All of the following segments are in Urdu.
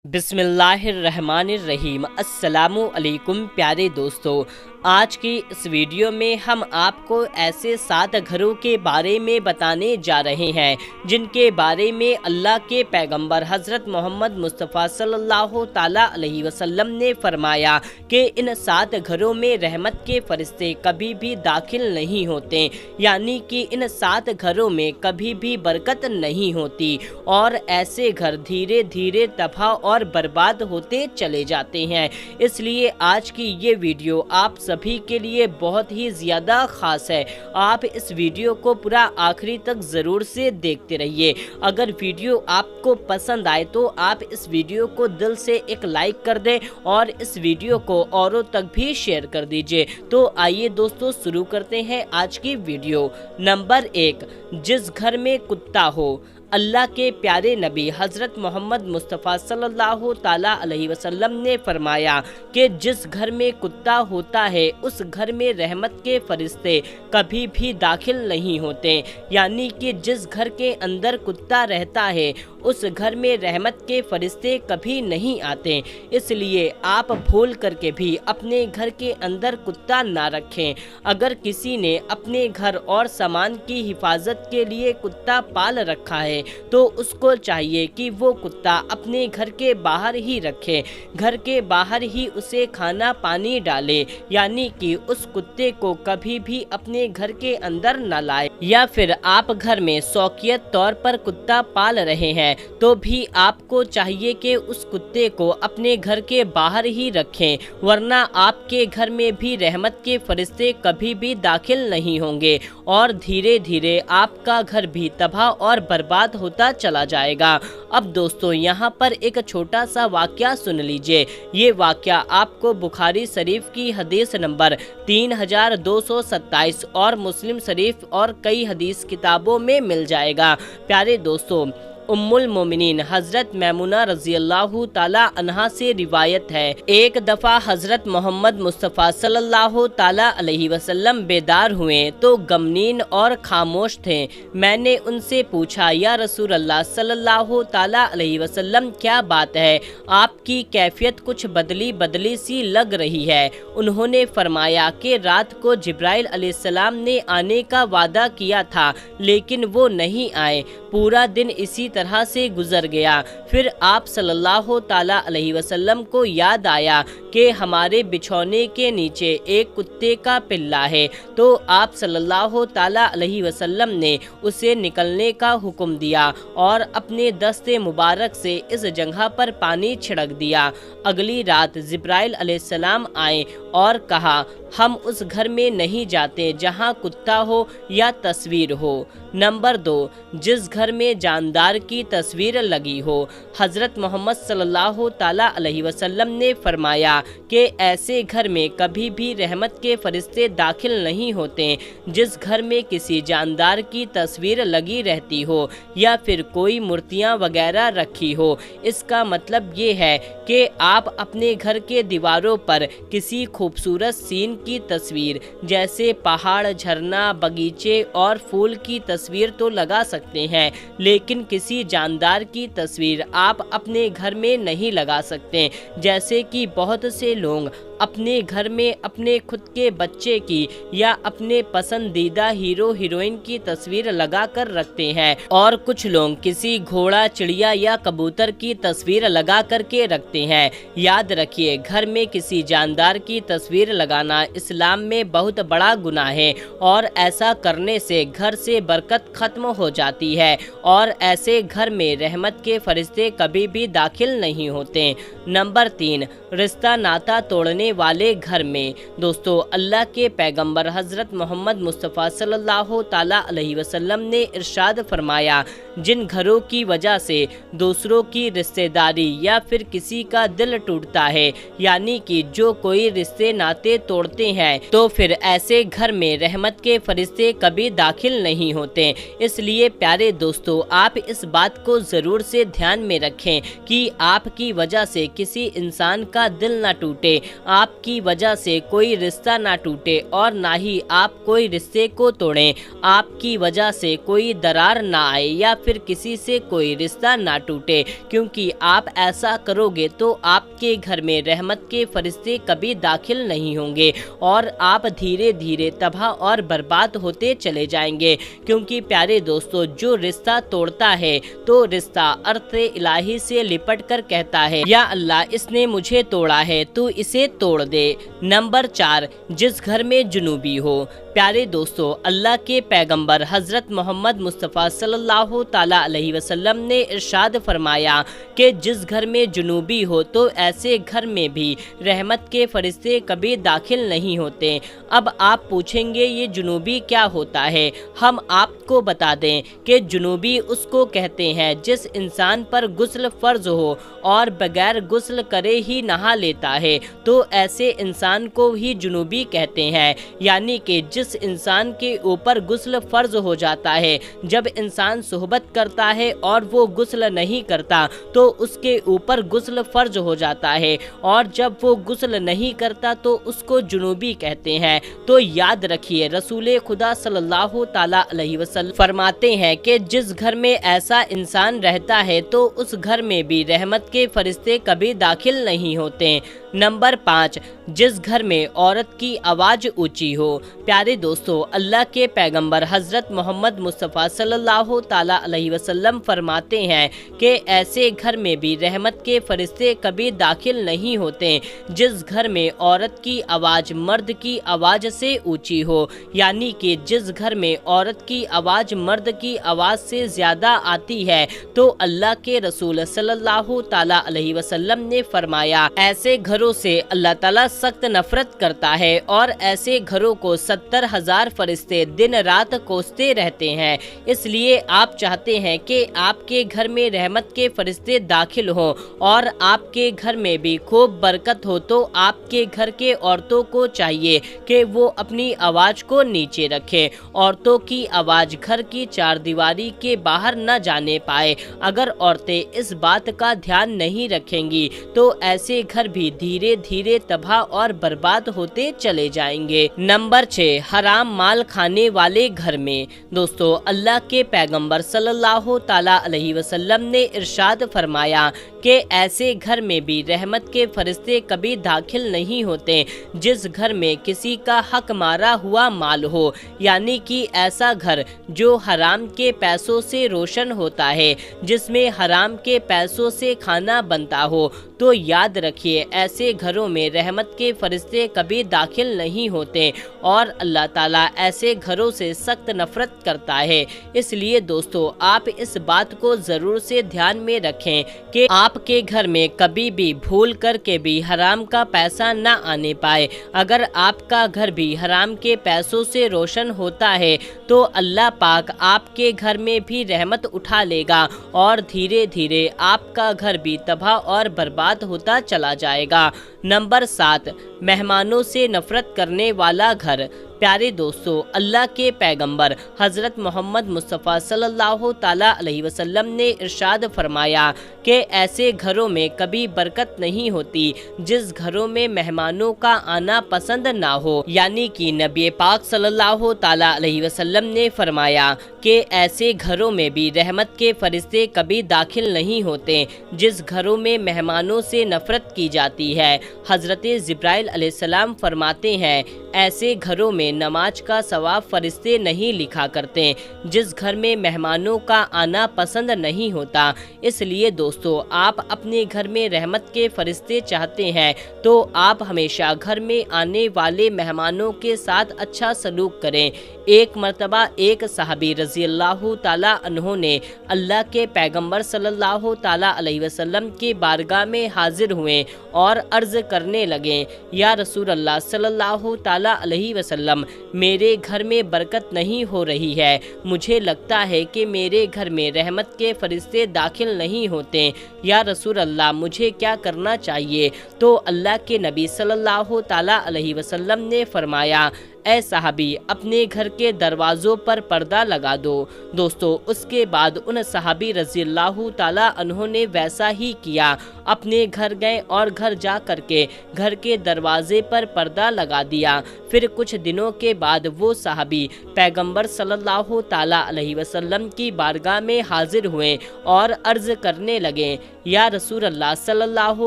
بسم اللہ الرحمن الرحیم۔ السلام علیکم پیارے دوستو، آج کی اس ویڈیو میں ہم آپ کو ایسے 7 گھروں کے بارے میں بتانے جا رہے ہیں جن کے بارے میں اللہ کے پیغمبر حضرت محمد مصطفیٰ صلی اللہ تعالیٰ علیہ وسلم نے فرمایا کہ ان 7 گھروں میں رحمت کے فرشتے کبھی بھی داخل نہیں ہوتے، یعنی کہ ان 7 گھروں میں کبھی بھی برکت نہیں ہوتی اور ایسے گھر دھیرے دھیرے تباہ اور برباد ہوتے چلے جاتے ہیں۔ اس لیے آج کی یہ ویڈیو آپ سبھی کے لیے بہت ہی زیادہ خاص ہے۔ آپ اس ویڈیو کو پورا آخری تک ضرور سے دیکھتے رہیے۔ اگر ویڈیو آپ کو پسند آئے تو آپ اس ویڈیو کو دل سے ایک لائک کر دیں اور اس ویڈیو کو اوروں تک بھی شیئر کر دیجئے۔ تو آئیے دوستو شروع کرتے ہیں آج کی ویڈیو۔ نمبر 1، جس گھر میں کتا ہو۔ اللہ کے پیارے نبی حضرت محمد مصطفیٰ صلی اللہ تعالیٰ علیہ وسلم نے فرمایا کہ جس گھر میں کتا ہوتا ہے اس گھر میں رحمت کے فرشتے کبھی بھی داخل نہیں ہوتے، یعنی کہ جس گھر کے اندر کتا رہتا ہے اس گھر میں رحمت کے فرشتے کبھی نہیں آتے۔ اس لیے آپ بھول کر کے بھی اپنے گھر کے اندر کتا نہ رکھیں۔ اگر کسی نے اپنے گھر اور سامان کی حفاظت کے لیے کتا پال رکھا ہے تو اس کو چاہیے کہ وہ کتا اپنے گھر کے باہر ہی رکھے، گھر کے باہر ہی اسے کھانا پانی ڈالے، یعنی کہ اس کتے کو کبھی بھی اپنے گھر کے اندر نہ لائے۔ یا پھر آپ گھر میں شوقیت طور پر کتا پال رہے ہیں تو بھی آپ کو چاہیے کہ اس کتے کو اپنے گھر کے باہر ہی رکھیں، ورنہ آپ کے گھر میں بھی رحمت کے فرشتے کبھی بھی داخل نہیں ہوں گے اور دھیرے دھیرے آپ کا گھر بھی تباہ اور برباد ہوتا چلا جائے گا۔ اب دوستو یہاں پر ایک چھوٹا سا واقعہ سن لیجئے۔ یہ واقعہ آپ کو بخاری شریف کی حدیث نمبر 3227 اور مسلم شریف اور کئی حدیث کتابوں میں مل جائے گا۔ پیارے دوستو، ام المومنین حضرت میمونہ رضی اللہ تعالیٰ عنہا سے روایت ہے، ایک دفعہ حضرت محمد مصطفیٰ صلی اللہ تعالیٰ علیہ وسلم بیدار ہوئے تو غمگین اور خاموش تھے۔ میں نے ان سے پوچھا، یا رسول اللہ صلی اللہ تعالیٰ علیہ وسلم کیا بات ہے؟ آپ کی کیفیت کچھ بدلی سی لگ رہی ہے۔ انہوں نے فرمایا کہ رات کو جبرائیل علیہ السلام نے آنے کا وعدہ کیا تھا لیکن وہ نہیں آئے، پورا دن اسی طرح سے گزر گیا۔ پھر آپ صلی اللہ تعالیٰ علیہ وسلم کو یاد آیا کہ ہمارے بچھونے کے نیچے ایک کتے کا پلہ ہے، تو آپ صلی اللہ تعالیٰ علیہ وسلم نے اسے نکلنے کا حکم دیا اور اپنے دست مبارک سے اس جگہ پر پانی چھڑک دیا۔ اگلی رات جبرائیل علیہ السلام آئے اور کہا، ہم اس گھر میں نہیں جاتے جہاں کتا ہو یا تصویر ہو۔ نمبر 2، جس گھر میں جاندار کی تصویر لگی ہو۔ حضرت محمد صلی اللہ تعالیٰ علیہ وسلم نے فرمایا کہ ایسے گھر میں کبھی بھی رحمت کے فرشتے داخل نہیں ہوتے۔ جس گھر میں کسی جاندار کی تصویر لگی رہتی ہو یا پھر کوئی مورتیاں وغیرہ رکھی ہو، اس کا مطلب یہ ہے کہ آپ اپنے گھر کے دیواروں پر کسی خوبصورت سین کی تصویر جیسے پہاڑ، جھرنا، باغیچے اور پھول کی تصویر تو لگا سکتے ہیں، لیکن کسی جاندار کی تصویر آپ اپنے گھر میں نہیں لگا سکتے۔ جیسے کہ بہت سے لوگ اپنے گھر میں اپنے خود کے بچے کی یا اپنے پسندیدہ ہیرو ہیروئن کی تصویر لگا کر رکھتے ہیں، اور کچھ لوگ کسی گھوڑا، چڑیا یا کبوتر کی تصویر لگا کر کے رکھتے ہیں۔ یاد رکھیے، گھر میں کسی جاندار کی تصویر لگانا اسلام میں بہت بڑا گناہ ہے اور ایسا کرنے سے گھر سے برکت ختم ہو جاتی ہے اور ایسے گھر میں رحمت کے فرشتے کبھی بھی داخل نہیں ہوتے۔ نمبر 3، رشتہ ناتا توڑنے والے گھر میں۔ دوستو، اللہ کے پیغمبر حضرت محمد مصطفیٰ صلی اللہ تعالیٰ علیہ وسلم نے ارشاد فرمایا، جن گھروں کی وجہ سے دوسروں کی رشتہ داری یا پھر کسی کا دل ٹوٹتا ہے، یعنی کہ جو کوئی رشتے ناتے توڑتے ہیں، تو پھر ایسے گھر میں رحمت کے فرشتے کبھی داخل نہیں ہوتے۔ اس لیے پیارے دوستو، آپ اس بات کو ضرور سے دھیان میں رکھیں کہ آپ کی وجہ سے کسی انسان کا دل نہ ٹوٹے، آپ کی وجہ سے کوئی رشتہ نہ ٹوٹے اور نہ ہی آپ کوئی رشتے کو توڑیں، آپ کی وجہ سے کوئی درار نہ آئے یا پھر کسی سے کوئی رشتہ نہ ٹوٹے، کیونکہ آپ ایسا کرو گے تو آپ کے گھر میں رحمت کے فرشتے کبھی داخل نہیں ہوں گے اور آپ دھیرے دھیرے تباہ اور برباد ہوتے چلے جائیں گے۔ کیونکہ پیارے دوستو، جو رشتہ توڑتا ہے تو رشتہ ارتھ الہی سے لپٹ کر کہتا ہے، یا اللہ اس نے مجھے توڑا ہے تو اسے توڑ دے۔ نمبر 4، جس گھر میں جنوبی ہو۔ پیارے دوستو، اللہ کے پیغمبر حضرت محمد مصطفیٰ صلی اللہ تعالیٰ علیہ وسلم نے ارشاد فرمایا کہ جس گھر میں جنوبی ہو تو ایسے گھر میں بھی رحمت کے فرشتے کبھی داخل نہیں ہوتے۔ اب آپ پوچھیں گے یہ جنوبی کیا ہوتا ہے؟ ہم آپ کو بتا دیں کہ جنوبی اس کو کہتے ہیں جس انسان پر غسل فرض ہو اور بغیر غسل کرے ہی نہا لیتا ہے تو ایسے انسان کو ہی جنوبی کہتے ہیں، یعنی کہ جس انسان کے اوپر غسل فرض ہو جاتا ہے، جب انسان صحبت کرتا ہے اور وہ غسل نہیں کرتا تو اس کے اوپر غسل فرض ہو جاتا ہے، اور جب وہ غسل نہیں کرتا تو اس کو جنوبی کہتے ہیں۔ تو یاد رکھیے، رسول خدا صلی اللہ تعالیٰ علیہ وسلم فرماتے ہیں کہ جس گھر میں ایسا انسان رہتا ہے تو اس گھر میں بھی رحمت کے فرشتے کبھی داخل نہیں ہوتے۔ نمبر 5، جس گھر میں عورت کی آواز اونچی ہو۔ پیارے دوستو، اللہ کے پیغمبر حضرت محمد مصطفیٰ صلی اللہ تعالیٰ علیہ وسلم فرماتے ہیں کہ ایسے گھر میں بھی رحمت کے فرشتے کبھی داخل نہیں ہوتے جس گھر میں عورت کی آواز مرد کی آواز سے اونچی ہو، یعنی کہ جس گھر میں عورت کی آواز مرد کی آواز سے زیادہ آتی ہے تو اللہ کے رسول صلی اللہ تعالیٰ علیہ وسلم نے فرمایا ایسے گھروں سے اللہ تعالیٰ سخت نفرت کرتا ہے اور ایسے گھروں کو 70,000 فرشتے دن رات کوستے رہتے ہیں۔ اس لیے آپ چاہتے ہیں کہ آپ کے گھر میں رحمت کے فرشتے داخل ہوں اور آپ کے گھر میں بھی خوب برکت ہو، تو آپ کے گھر کے عورتوں کو چاہیے کہ وہ اپنی آواز کو نیچے رکھیں۔ عورتوں کی آواز گھر کی چار دیواری کے باہر نہ جانے پائے۔ اگر عورتیں اس بات کا دھیان نہیں رکھیں گی تو ایسے گھر بھی دھیرے دھیرے تباہ اور برباد ہوتے چلے جائیں گے۔ نمبر 6، حرام مال کھانے والے گھر میں۔ دوستو، اللہ کے پیغمبر صلی اللہ تعالیٰ علیہ وسلم نے ارشاد فرمایا کہ ایسے گھر میں بھی رحمت کے فرشتے کبھی داخل نہیں ہوتے جس گھر میں کسی کا حق مارا ہوا مال ہو، یعنی کہ ایسا گھر جو حرام کے پیسوں سے روشن ہوتا ہے، جس میں حرام کے پیسوں سے کھانا بنتا ہو۔ تو یاد رکھیے، ایسے گھروں میں رحمت کے فرشتے کبھی داخل نہیں ہوتے اور اللہ تعالیٰ ایسے گھروں سے سخت نفرت کرتا ہے۔ اس لیے دوستو، آپ اس بات کو ضرور سے دھیان میں رکھیں کہ آپ کے گھر میں کبھی بھی بھول کر کے بھی حرام کا پیسہ نہ آنے پائے۔ اگر آپ کا گھر بھی حرام کے پیسوں سے روشن ہوتا ہے تو اللہ پاک آپ کے گھر میں بھی رحمت اٹھا لے گا اور دھیرے دھیرے آپ کا گھر بھی تباہ اور برباد ہوتا چلا جائے گا۔ نمبر 7، مہمانوں سے نفرت کرنے والا گھر۔ پیارے دوستو، اللہ کے پیغمبر حضرت محمد مصطفیٰ صلی اللہ تعالیٰ علیہ وسلم نے ارشاد فرمایا کہ ایسے گھروں میں کبھی برکت نہیں ہوتی جس گھروں میں مہمانوں کا آنا پسند نہ ہو، یعنی کہ نبی پاک صلی اللہ تعالیٰ علیہ وسلم نے فرمایا کہ ایسے گھروں میں بھی رحمت کے فرشتے کبھی داخل نہیں ہوتے جس گھروں میں مہمانوں سے نفرت کی جاتی ہے۔ حضرت جبرائیل علیہ السلام فرماتے ہیں ایسے گھروں میں نماز کا ثواب فرشتے نہیں لکھا کرتے جس گھر میں مہمانوں کا آنا پسند نہیں ہوتا۔ اس لیے دوستو، آپ اپنے گھر میں رحمت کے فرشتے چاہتے ہیں تو آپ ہمیشہ گھر میں آنے والے مہمانوں کے ساتھ اچھا سلوک کریں۔ ایک مرتبہ ایک صحابی رضی اللہ تعالیٰ عنہ نے اللہ کے پیغمبر صلی اللہ تعالیٰ علیہ وسلم کی بارگاہ میں حاضر ہوئے اور عرض کرنے لگے، یا رسول اللہ صلی اللہ تعالیٰ علیہ وسلم، میرے گھر میں برکت نہیں ہو رہی ہے، مجھے لگتا ہے کہ میرے گھر میں رحمت کے فرشتے داخل نہیں ہوتے، یا رسول اللہ مجھے کیا کرنا چاہیے؟ تو اللہ کے نبی صلی اللہ تعالیٰ علیہ وسلم نے فرمایا اے صحابی اپنے گھر کے دروازوں پر پردہ لگا دو۔ دوستو اس کے بعد ان صحابی رضی اللہ تعالیٰ عنہ نے ویسا ہی کیا، اپنے گھر گئے اور گھر جا کر کے گھر کے دروازے پر پردہ لگا دیا۔ پھر کچھ دنوں کے بعد وہ صحابی پیغمبر صلی اللہ تعالیٰ علیہ وسلم کی بارگاہ میں حاضر ہوئے اور عرض کرنے لگے، یا رسول اللہ صلی اللہ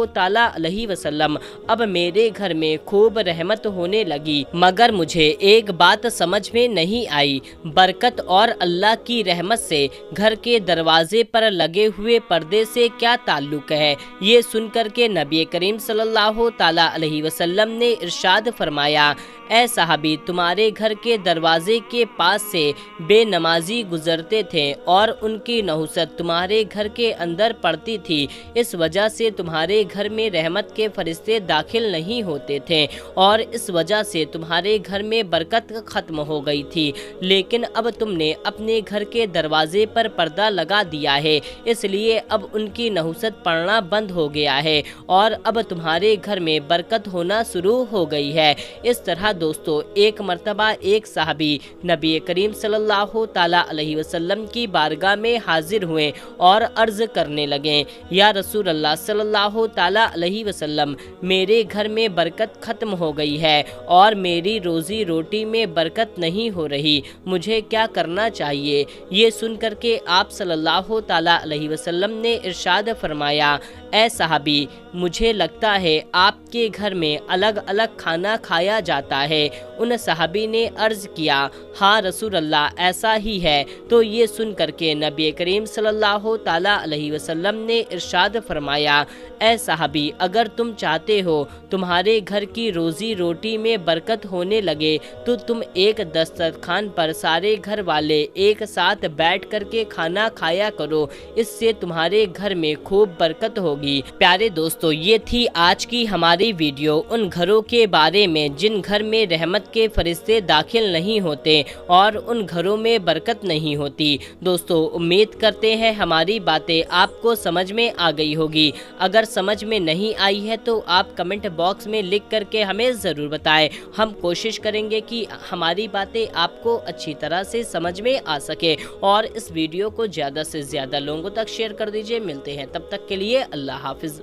تعالیٰ علیہ وسلم، اب میرے گھر میں خوب رحمت ہونے لگی، مگر مجھے ایک بات سمجھ میں نہیں آئی، برکت اور اللہ کی رحمت سے گھر کے دروازے پر لگے ہوئے پردے سے کیا تعلق ہے؟ یہ سن کر کے نبی کریم صلی اللہ تعالیٰ علیہ وسلم نے ارشاد فرمایا، اے صحابی تمہارے گھر کے دروازے کے پاس سے بے نمازی گزرتے تھے اور ان کی نحوست تمہارے گھر کے اندر پڑتی تھی، اس وجہ سے تمہارے گھر میں رحمت کے فرشتے داخل نہیں ہوتے تھے اور اس وجہ سے تمہارے گھر میں برکت ختم ہو گئی تھی، لیکن اب تم نے اپنے گھر کے دروازے پر پردہ لگا دیا ہے، اس لیے اب ان کی نحوست پڑنا بند ہو گیا ہے اور اب تمہارے گھر میں برکت ہونا شروع ہو گئی ہے۔ اس طرح دوستو ایک مرتبہ ایک صحابی نبی کریم صلی اللہ تعالیٰ علیہ وسلم کی بارگاہ میں حاضر ہوئے اور عرض کرنے لگے، یا رسول اللہ صلی اللہ تعالیٰ علیہ وسلم، میرے گھر میں برکت ختم ہو گئی ہے اور میری روزی روٹی میں برکت نہیں ہو رہی، مجھے کیا کرنا چاہیے؟ یہ سن کر کے آپ صلی اللہ تعالیٰ علیہ وسلم نے ارشاد فرمایا، اے صحابی مجھے لگتا ہے آپ کے گھر میں الگ الگ کھانا کھایا جاتا ہے۔ ان صحابی نے عرض کیا، ہاں رسول اللہ ایسا ہی ہے۔ تو یہ سن کر کے نبی کریم صلی اللہ تعالیٰ علیہ وسلم نے ارشاد فرمایا، اے صحابی اگر تم چاہتے ہو تمہارے گھر کی روزی روٹی میں برکت ہونے لگے تو تم ایک دسترخوان پر سارے گھر والے ایک ساتھ بیٹھ کر کے کھانا کھایا کرو، اس سے تمہارے گھر میں خوب برکت ہوگی۔ پیارے دوستو یہ تھی آج کی ہماری ویڈیو ان گھروں کے بارے میں جن گھر میں رحمت کے فرشتے داخل نہیں ہوتے اور ان گھروں میں برکت نہیں ہوتی۔ دوستو امید کرتے ہیں ہماری باتیں آپ کو سمجھ میں آ گئی ہوگی، اگر سمجھ میں نہیں آئی ہے تو آپ کمنٹ باکس میں لکھ کر کے ہمیں ضرور بتائیں، ہم کوشش کریں گے کہ ہماری باتیں آپ کو اچھی طرح سے سمجھ میں آ سکے، اور اس ویڈیو کو زیادہ سے زیادہ لوگوں تک شیئر کر دیجئے۔ ملتے ہیں تب تک کے لیے اللہ حافظ۔